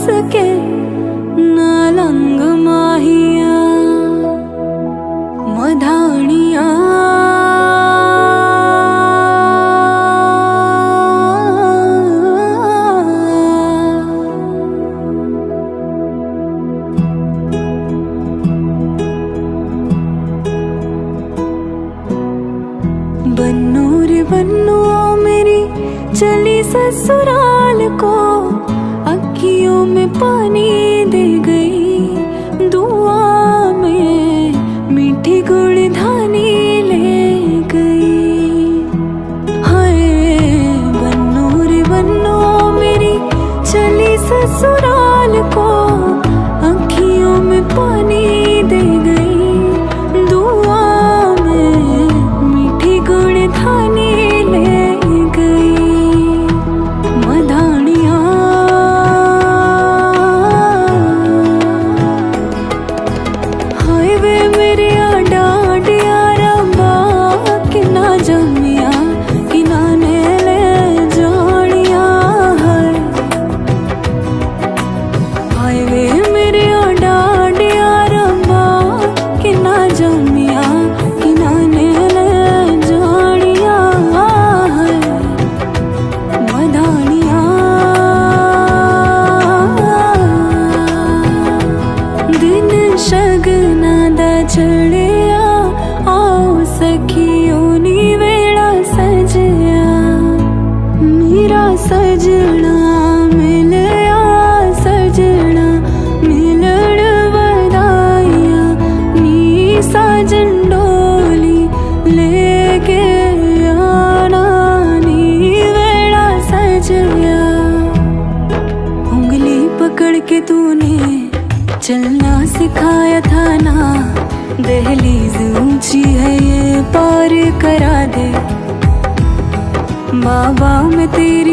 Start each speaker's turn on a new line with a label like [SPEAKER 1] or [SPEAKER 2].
[SPEAKER 1] सके ना लंग माहिया मधाणिया बन्नो रे बन्नो मेरी चली ससुराल को अखियों में पानी दे गई, दुआ में मीठी गुड़धानी ले गई। हाय बन्नो रे बन्नो मेरी चली ससुराल को अखियों में पानी दे गई, दुआ थाने ले गई मधाणिया। हाय वे मेरे डांडिया रब्बा किना जमिया किना ने ले जानिया। हाय वे मेरे डांडिया रब्बा किना जमिया किना ने शगना दा चढ़िया आओ सखियों नी वेड़ा सजया, मेरा सजना मिलया सजना मिलण वदाइया नी साजन डोली लेके आना नी वेड़ा सजया। उंगली पकड़ के तूने चलना सिखाया था ना, दहलीज ऊंची है ये पार करा दे बाबा मैं तेरी